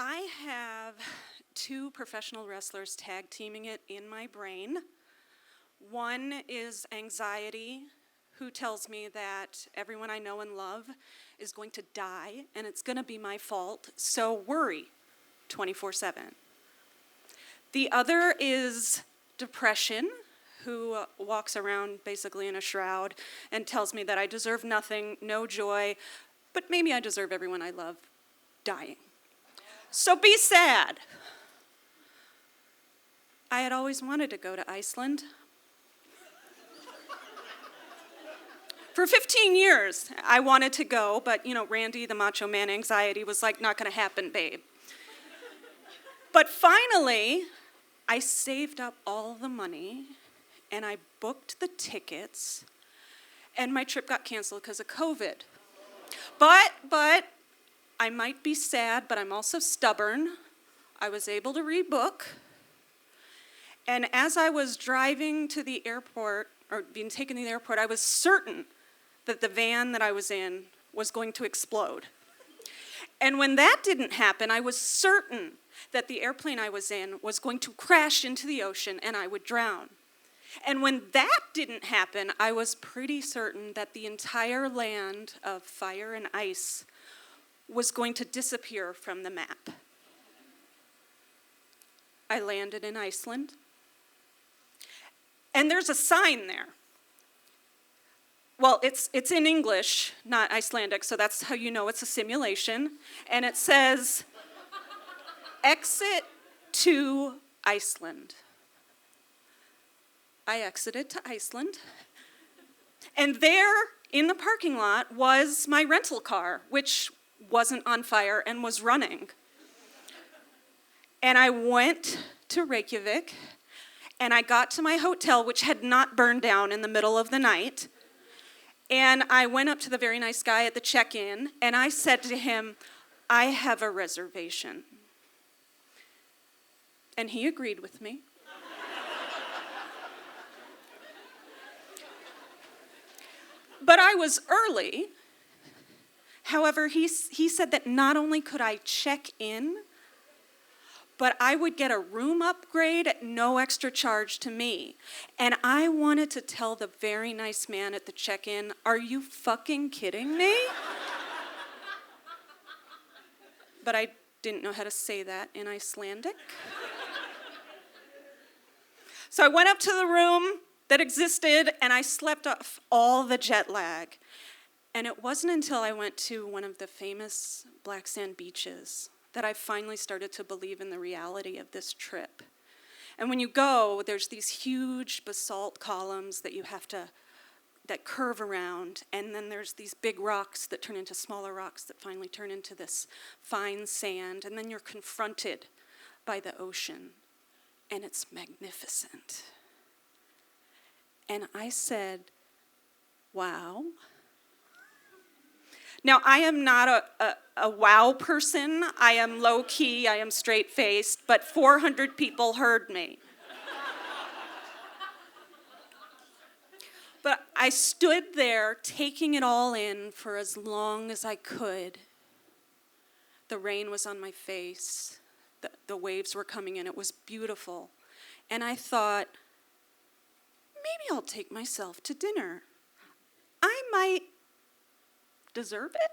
I have two professional wrestlers tag teaming it in my brain. One is anxiety, who tells me that everyone I know and love is going to die and it's going to be my fault, so worry 24/7. The other is depression, who walks around basically in a shroud and tells me that I deserve nothing, no joy, but maybe I deserve everyone I love dying. So be sad. I had always wanted to go to Iceland. For 15 years, I wanted to go, but, Randy, the macho man anxiety, was like, not going to happen, babe. But finally, I saved up all the money, and I booked the tickets, and my trip got canceled because of COVID. But I might be sad, but I'm also stubborn. I was able to rebook, and as I was driving to the airport, or being taken to the airport, I was certain that the van that I was in was going to explode. And when that didn't happen, I was certain that the airplane I was in was going to crash into the ocean and I would drown. And when that didn't happen, I was pretty certain that the entire land of fire and ice was going to disappear from the map. I landed in Iceland, and there's a sign there. Well, it's in English, not Icelandic, so that's how you know it's a simulation. And it says, exit to Iceland. I exited to Iceland. And there, in the parking lot, was my rental car, which wasn't on fire and was running. And I went to Reykjavik, and I got to my hotel, which had not burned down in the middle of the night. And I went up to the very nice guy at the check-in, and I said to him, I have a reservation. And he agreed with me. But I was early. However, he said that not only could I check in, but I would get a room upgrade at no extra charge to me. And I wanted to tell the very nice man at the check-in, are you fucking kidding me? But I didn't know how to say that in Icelandic. So I went up to the room that existed, and I slept off all the jet lag. And it wasn't until I went to one of the famous black sand beaches that I finally started to believe in the reality of this trip. And when you go, there's these huge basalt columns that curve around, and then there's these big rocks that turn into smaller rocks that finally turn into this fine sand, and then you're confronted by the ocean, and it's magnificent. And I said, wow. Now, I am not a wow person. I am low-key, I am straight-faced, but 400 people heard me. But I stood there taking it all in for as long as I could. The rain was on my face. The waves were coming in. It was beautiful. And I thought, maybe I'll take myself to dinner. I might deserve it.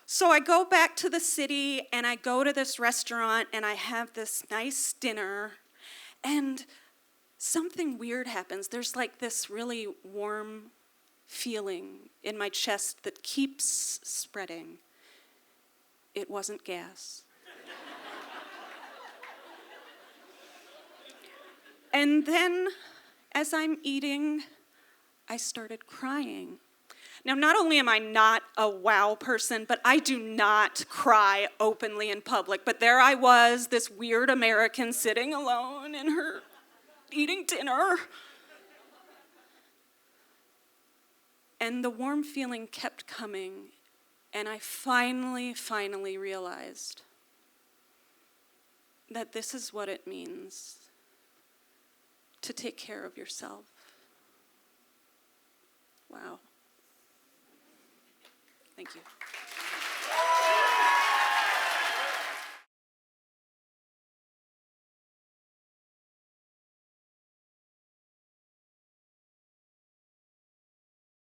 So I go back to the city and I go to this restaurant and I have this nice dinner, and something weird happens. There's like this really warm feeling in my chest that keeps spreading. It wasn't gas. And then as I'm eating, I started crying. Now, not only am I not a wow person, but I do not cry openly in public. But there I was, this weird American sitting alone in her eating dinner. And the warm feeling kept coming, and I finally realized that this is what it means to take care of yourself. Wow. Thank you.